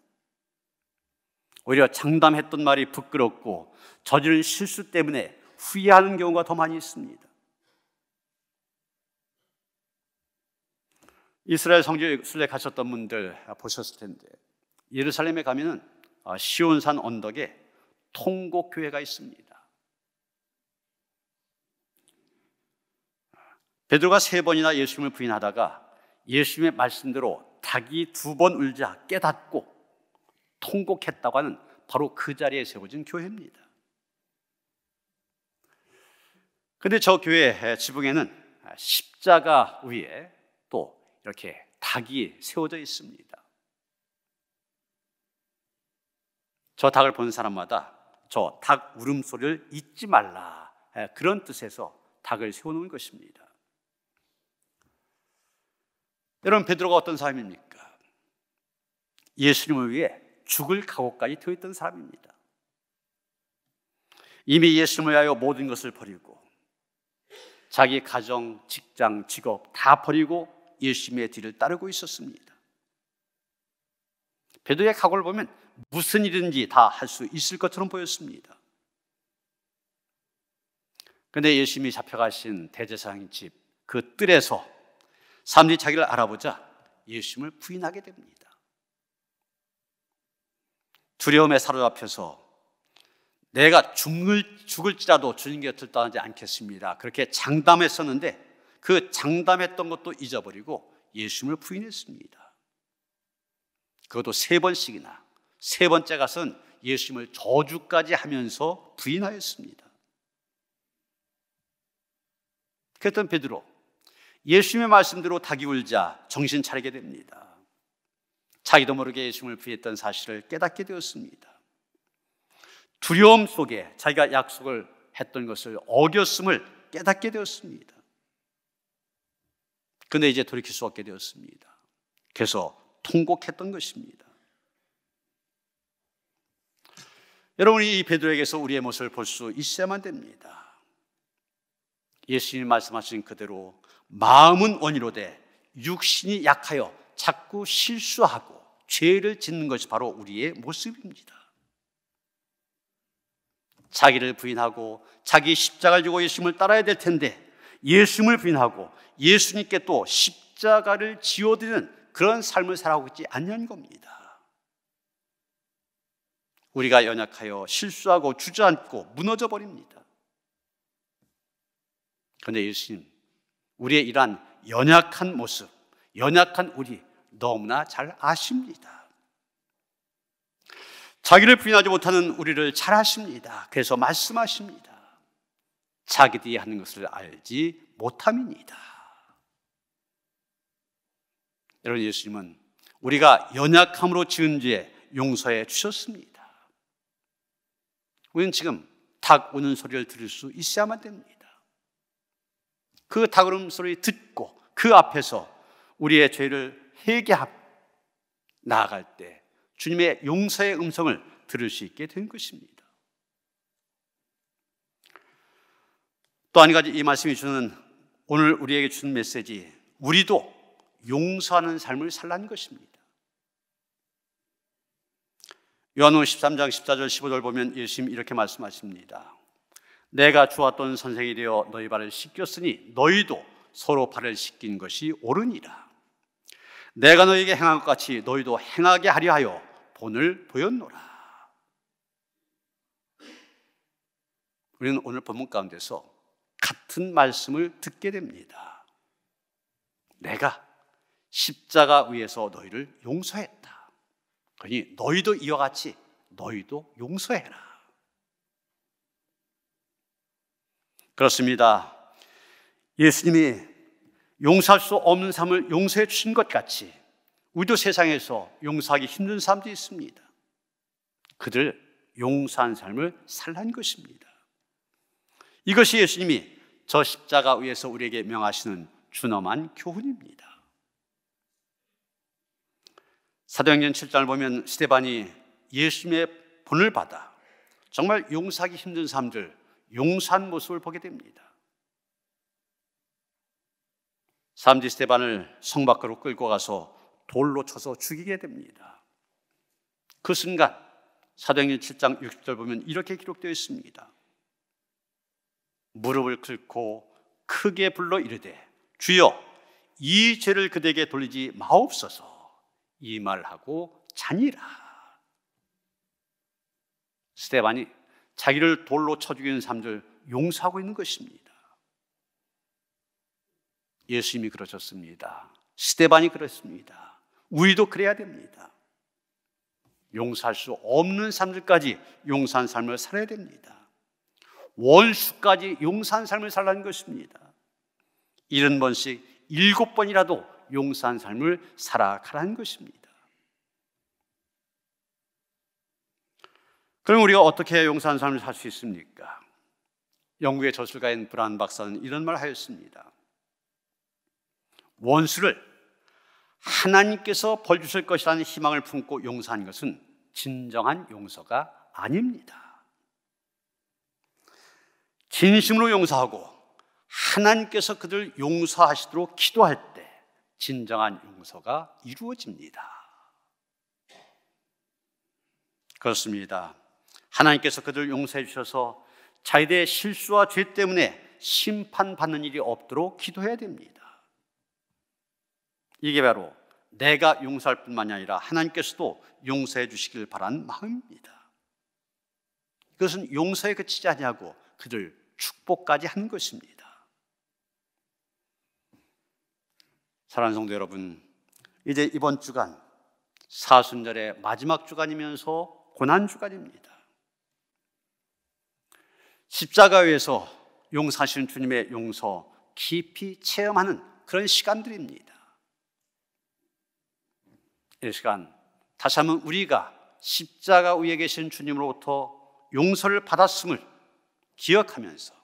오히려 장담했던 말이 부끄럽고 저지른 실수 때문에 후회하는 경우가 더 많이 있습니다. 이스라엘 성지순례 가셨던 분들 보셨을 텐데 예루살렘에 가면은 시온산 언덕에 통곡교회가 있습니다. 베드로가 3번이나 예수님을 부인하다가 예수님의 말씀대로 닭이 2번 울자 깨닫고 통곡했다고 하는 바로 그 자리에 세워진 교회입니다. 그런데 저 교회 지붕에는 십자가 위에 또 이렇게 닭이 세워져 있습니다. 저 닭을 보는 사람마다 저 닭 울음소리를 잊지 말라, 그런 뜻에서 닭을 세워놓은 것입니다. 여러분, 베드로가 어떤 사람입니까? 예수님을 위해 죽을 각오까지 되어 있던 사람입니다. 이미 예수님을 위하여 모든 것을 버리고 자기 가정, 직장, 직업 다 버리고 예수님의 뒤를 따르고 있었습니다. 베드로의 각오를 보면 무슨 일인지 다 할 수 있을 것처럼 보였습니다. 그런데 예수님이 잡혀가신 대제사장의 집 그 뜰에서 사람들이 자기를 알아보자 예수님을 부인하게 됩니다. 두려움에 사로잡혀서 내가 죽을지라도 주님 곁을 떠나지 않겠습니다, 그렇게 장담했었는데 그 장담했던 것도 잊어버리고 예수님을 부인했습니다. 그것도 3번씩이나, 3번째 가서는 예수님을 저주까지 하면서 부인하였습니다. 그랬던 베드로, 예수님의 말씀대로 닭이 울자 정신 차리게 됩니다. 자기도 모르게 예수님을 부인했던 사실을 깨닫게 되었습니다. 두려움 속에 자기가 약속을 했던 것을 어겼음을 깨닫게 되었습니다. 그런데 이제 돌이킬 수 없게 되었습니다. 그래서 통곡했던 것입니다. 여러분이 이 베드로에게서 우리의 모습을 볼 수 있어야만 됩니다. 예수님이 말씀하신 그대로 마음은 원이로되 육신이 약하여 자꾸 실수하고 죄를 짓는 것이 바로 우리의 모습입니다. 자기를 부인하고 자기 십자가를 지고 예수님을 따라야 될 텐데 예수님을 부인하고 예수님께 또 십자가를 지어드리는 그런 삶을 살아가고 있지 않냐는 겁니다. 우리가 연약하여 실수하고 주저앉고 무너져 버립니다. 그런데 예수님, 우리의 이러한 연약한 모습, 연약한 우리 너무나 잘 아십니다. 자기를 부인하지 못하는 우리를 잘 아십니다. 그래서 말씀하십니다. 자기들이 하는 것을 알지 못함이니이다. 여러분, 예수님은 우리가 연약함으로 지은 죄 용서해 주셨습니다. 우리는 지금 닭 우는 소리를 들을 수 있어야만 됩니다. 그 닭 우는 소리 듣고 그 앞에서 우리의 죄를 회개하고 나아갈 때 주님의 용서의 음성을 들을 수 있게 된 것입니다. 또 한 가지 이 말씀이 주는, 오늘 우리에게 주는 메시지, 우리도 용서하는 삶을 살라는 것입니다. 요한복음 13장 14절 15절 보면 예수님이 이렇게 말씀하십니다. 내가 주었던 선생이 되어 너희 발을 씻겼으니 너희도 서로 발을 씻긴 것이 옳으니라. 내가 너희에게 행한 것 같이 너희도 행하게 하려 하여 본을 보였노라. 우리는 오늘 본문 가운데서 같은 말씀을 듣게 됩니다. 내가 십자가 위에서 너희를 용서했다. 그러니 너희도 이와 같이 너희도 용서해라. 그렇습니다. 예수님이 용서할 수 없는 삶을 용서해 주신 것 같이 우리도 세상에서 용서하기 힘든 사람도 있습니다. 그들 용서한 삶을 살라는 것입니다. 이것이 예수님이 저 십자가 위에서 우리에게 명하시는 준엄한 교훈입니다. 사도행전 7장을 보면 스데반이 예수님의 본을 받아 정말 용서하기 힘든 사람들 용서한 모습을 보게 됩니다. 사람들이 스데반을 성 밖으로 끌고 가서 돌로 쳐서 죽이게 됩니다. 그 순간 사도행전 7장 60절 보면 이렇게 기록되어 있습니다. 무릎을 꿇고 크게 불러 이르되 주여 이 죄를 그대에게 돌리지 마옵소서. 이 말하고 자니라. 스데반이 자기를 돌로 쳐 죽이는 사람들 용서하고 있는 것입니다. 예수님이 그러셨습니다. 스데반이 그렇습니다. 우리도 그래야 됩니다. 용서할 수 없는 사람들까지 용서한 삶을 살아야 됩니다. 원수까지 용서한 삶을 살라는 것입니다. 70번씩 7번이라도 용서한 삶을 살아가라는 것입니다. 그럼 우리가 어떻게 용서한 삶을 살 수 있습니까? 영국의 저술가인 브라운 박사는 이런 말을 하였습니다. 원수를 하나님께서 벌 주실 것이라는 희망을 품고 용서하는 것은 진정한 용서가 아닙니다. 진심으로 용서하고 하나님께서 그들 용서하시도록 기도할 때 진정한 용서가 이루어집니다. 그렇습니다. 하나님께서 그들 용서해 주셔서 자기들의 실수와 죄 때문에 심판받는 일이 없도록 기도해야 됩니다. 이게 바로 내가 용서할 뿐만이 아니라 하나님께서도 용서해 주시길 바라는 마음입니다. 그것은 용서에 그치지 아니하고 그들 축복까지 하는 것입니다. 사랑하는 성도 여러분, 이제 이번 주간 사순절의 마지막 주간이면서 고난주간입니다. 십자가 위에서 용서하시는 주님의 용서 깊이 체험하는 그런 시간들입니다. 이 시간 다시 한번 우리가 십자가 위에 계신 주님으로부터 용서를 받았음을 기억하면서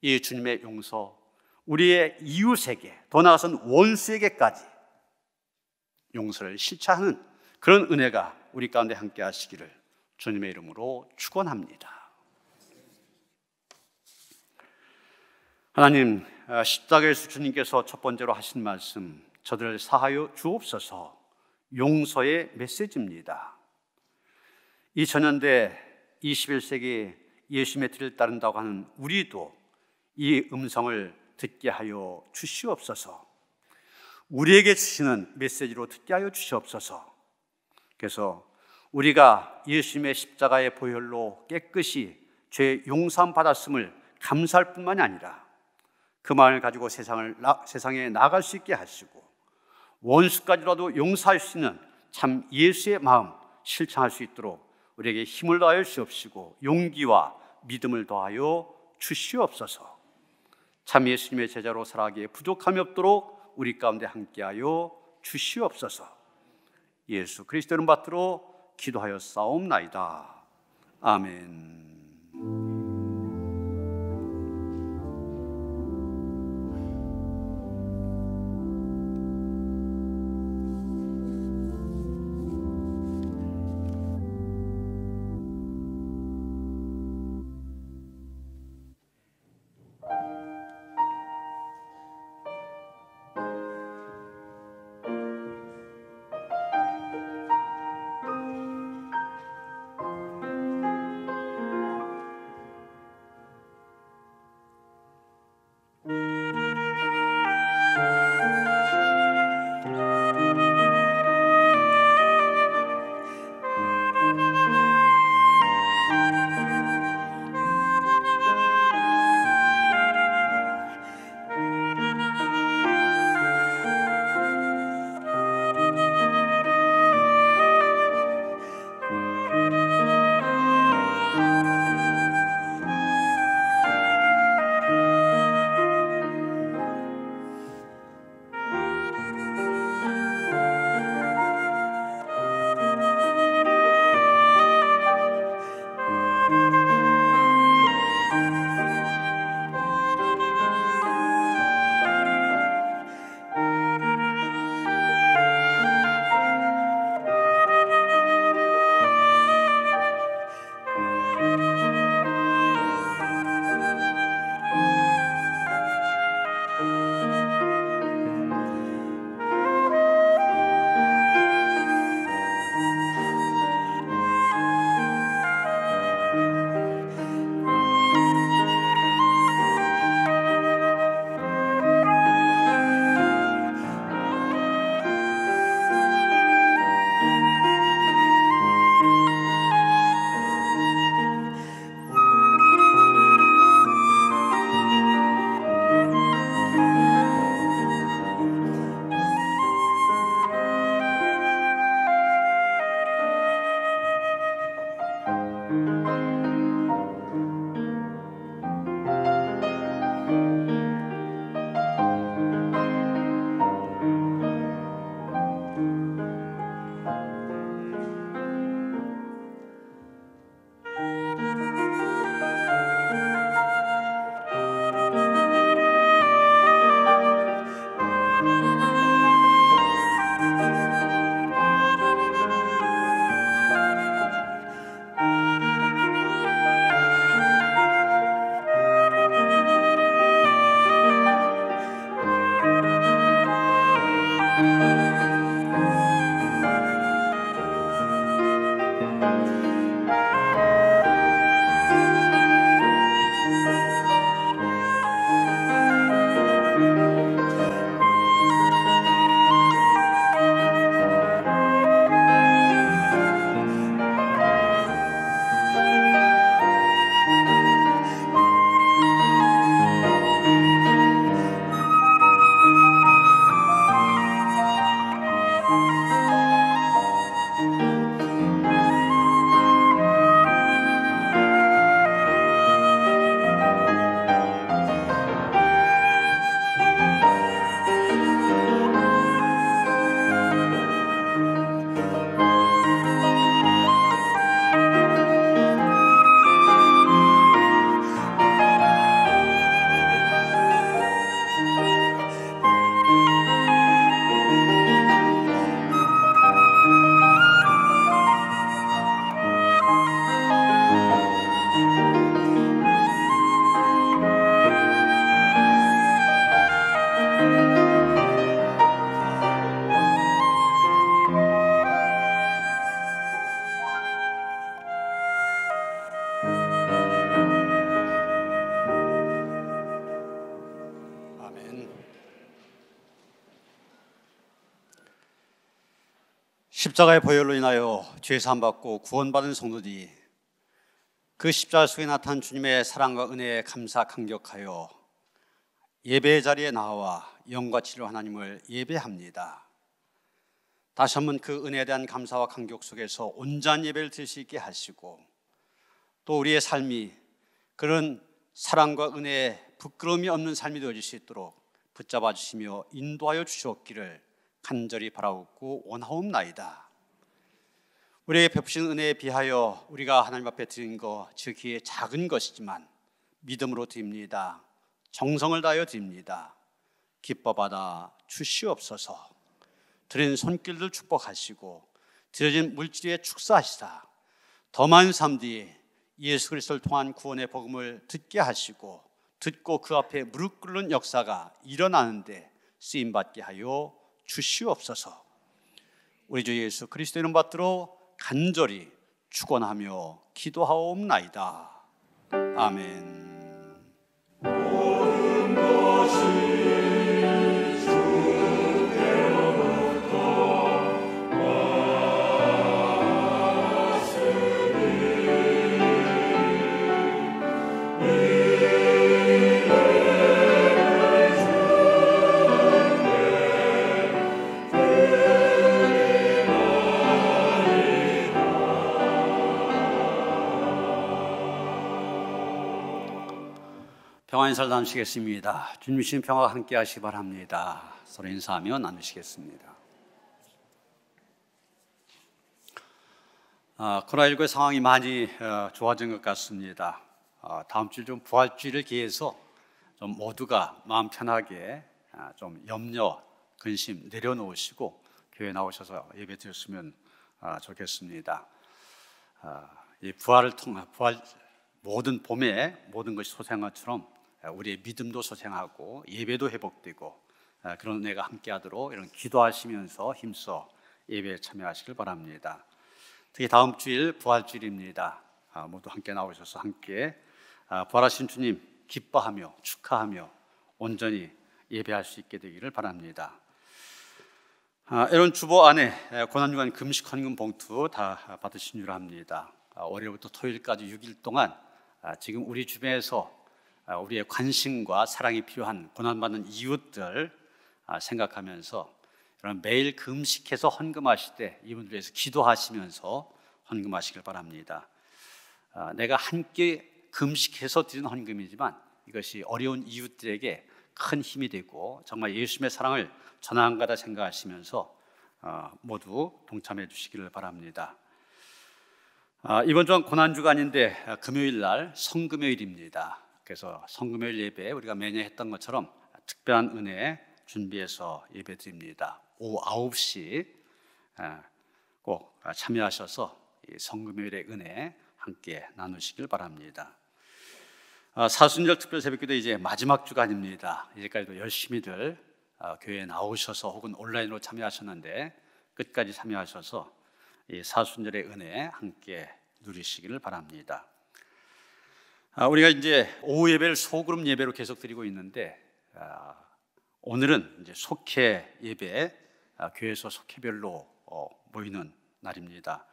이 주님의 용서, 우리의 이웃에게, 더 나아가서는 원수에게까지 용서를 실천하는 그런 은혜가 우리 가운데 함께 하시기를 주님의 이름으로 축원합니다. 하나님, 십자가에서 주님께서 첫 번째로 하신 말씀, 저들을 사하여 주옵소서, 용서의 메시지입니다. 2000년대 21세기 예수님의 뒤를 따른다고 하는 우리도 이 음성을 듣게 하여 주시옵소서. 우리에게 주시는 메시지로 듣게 하여 주시옵소서. 그래서 우리가 예수님의 십자가의 보혈로 깨끗이 죄 용서함 받았음을 감사할 뿐만이 아니라 그 마음을 가지고 세상에 나아갈 수 있게 하시고 원수까지라도 용서할 수 있는 참 예수의 마음 실천할 수 있도록 우리에게 힘을 더하여 주옵시고 용기와 믿음을 더하여 주시옵소서. 참 예수님의 제자로 살아가기에 부족함이 없도록 우리 가운데 함께하여 주시옵소서. 예수 그리스도 이름 받들어 기도하여 싸움나이다. 아멘. 십자가의 보혈로 인하여 죄사함 받고 구원받은 성도들이 그 십자가 속에 나타난 주님의 사랑과 은혜에 감사 감격하여 예배의 자리에 나와 영과 진리로 하나님을 예배합니다. 다시 한번 그 은혜에 대한 감사와 감격 속에서 온전한 예배를 드릴 수 있게 하시고, 또 우리의 삶이 그런 사랑과 은혜에 부끄러움이 없는 삶이 되어질 수 있도록 붙잡아 주시며 인도하여 주시옵기를 간절히 바라옵고 원하옵나이다. 우리에게 베푸신 은혜에 비하여 우리가 하나님 앞에 드린 것 지극히 작은 것이지만 믿음으로 드립니다. 정성을 다하여 드립니다. 기뻐 받아 주시옵소서. 드린 손길들 축복하시고 드려진 물질에 축사하시사 더 많은 사람들이 예수 그리스도를 통한 구원의 복음을 듣게 하시고 듣고 그 앞에 무릎 꿇는 역사가 일어나는데 쓰임받게 하여 주시옵소서. 우리 주 예수 그리스도 이름 받들어 간절히 축원하며 기도하옵나이다. 아멘. 모든 것이 평안히 살다 나누시겠습니다. 주님 주신 평화가 함께 하시기 바랍니다. 서로 인사하며 나누시겠습니다. 코로나19의 상황이 많이 좋아진 것 같습니다. 다음 주 좀 부활주의를 기해서 좀 모두가 마음 편하게 좀 염려, 근심 내려놓으시고 교회 나오셔서 예배 드렸으면 좋겠습니다. 이 부활을 통한 모든 봄에 모든 것이 솟아난 것처럼 우리의 믿음도 솟아나고 예배도 회복되고 그런 은혜가 함께하도록 이런 기도하시면서 힘써 예배에 참여하시길 바랍니다. 특히 다음 주일 부활주일입니다. 모두 함께 나오셔서 함께 부활하신 주님 기뻐하며 축하하며 온전히 예배할 수 있게 되기를 바랍니다. 이런 주보 안에 고난주간 금식 헌금 봉투 다 받으신 줄 압니다. 월요일부터 토요일까지 6일 동안 지금 우리 주변에서 우리의 관심과 사랑이 필요한 고난받는 이웃들 생각하면서 매일 금식해서 헌금하실 때 이분들 위해서 기도하시면서 헌금하시길 바랍니다. 내가 함께 금식해서 드리는 헌금이지만 이것이 어려운 이웃들에게 큰 힘이 되고 정말 예수님의 사랑을 전하는 거다 생각하시면서 모두 동참해 주시기를 바랍니다. 이번 주는 고난주간인데 금요일 날 성금요일입니다. 그래서 성금요일 예배 우리가 매년 했던 것처럼 특별한 은혜 준비해서 예배 드립니다. 오후 9시 꼭 참여하셔서 이 성금요일의 은혜 함께 나누시길 바랍니다. 사순절 특별 새벽기도 이제 마지막 주간입니다. 이제까지도 열심히들 교회에 나오셔서 혹은 온라인으로 참여하셨는데 끝까지 참여하셔서 이 사순절의 은혜 함께 누리시기를 바랍니다. 우리가 이제 오후 예배를 소그룹 예배로 계속 드리고 있는데 오늘은 이제 속회 예배, 교회에서 속회별로 모이는 날입니다.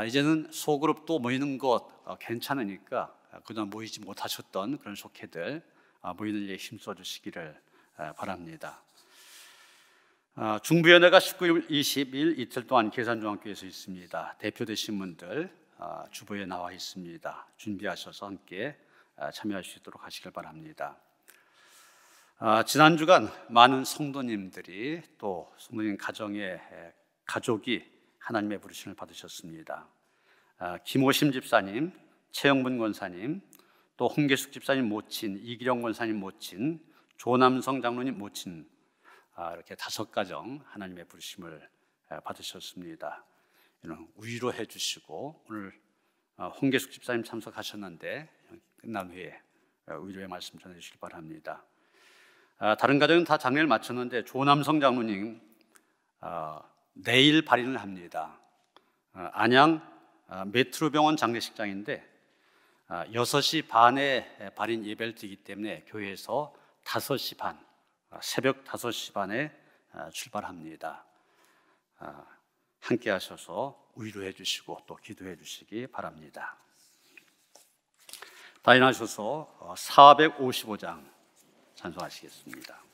이제는 소그룹도 모이는 것 괜찮으니까 그동안 모이지 못하셨던 그런 속회들 모이는 일에 힘써 주시기를 바랍니다. 중부연회가 19일, 20일 이틀 동안 계산중앙교회에서 있습니다. 대표되신 분들 주보에 나와 있습니다. 준비하셔서 함께 참여할 수 있도록 하시길 바랍니다. 지난 주간 많은 성도님들이 또 성도님 가족이 하나님의 부르심을 받으셨습니다. 김오심 집사님, 최영분 권사님, 또 홍계숙 집사님 모친, 이기령 권사님 모친, 조남성 장로님 모친, 이렇게 5가정 하나님의 부르심을 받으셨습니다. 이런 위로해 주시고, 오늘 홍계숙 집사님 참석하셨는데 끝난 후에 위로의 말씀 전해주시기 바랍니다. 다른 가정은 다 장례를 마쳤는데 조남성 장로님 내일 발인을 합니다. 안양 메트로병원 장례식장인데 6시 반에 발인 예배를 드리기 때문에 교회에서 5시 반, 새벽 5시 반에 출발합니다. 함께 하셔서 위로해 주시고 또 기도해 주시기 바랍니다. 다 일어나셔서 455장 찬송하시겠습니다.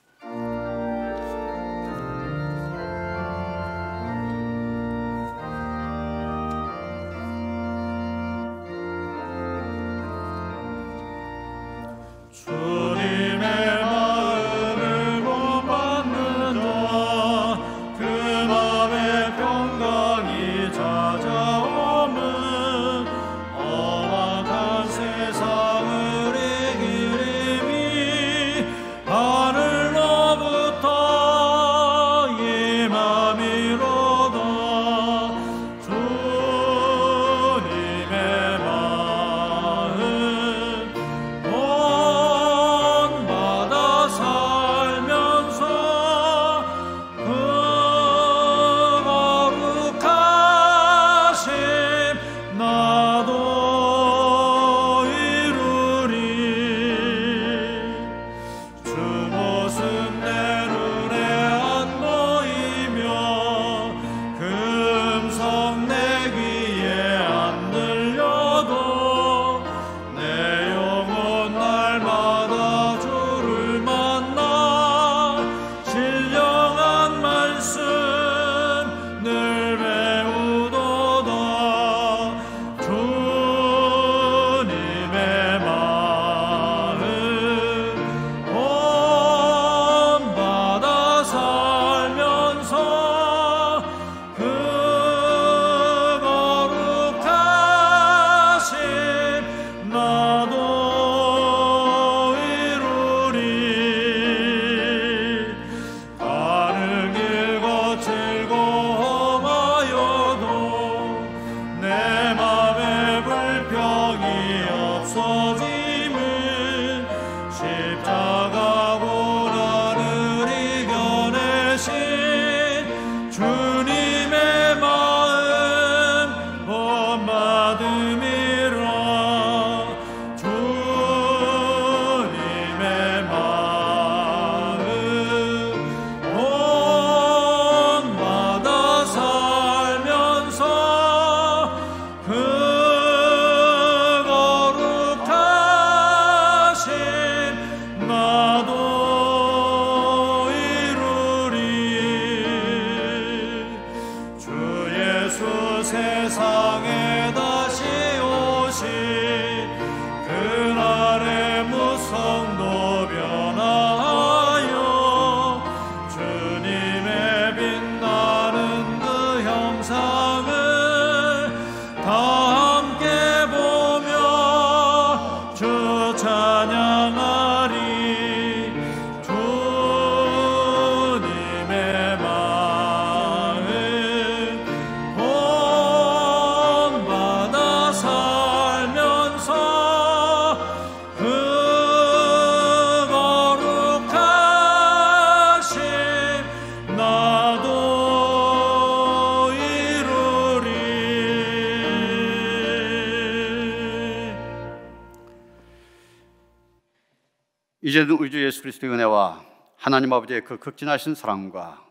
이제는 우리 주 예수 그리스도의 은혜와 하나님 아버지의 그 극진하신 사랑과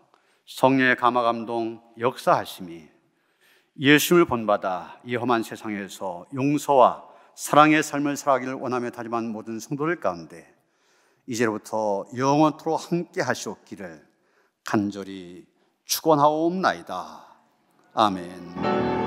성령의 감화 감동 역사하심이 예수를 본받아 이 험한 세상에서 용서와 사랑의 삶을 살아가기를 원하며 다짐한 모든 성도들 가운데 이제로부터 영원토록 함께 하시옵기를 간절히 축원하옵나이다. 아멘.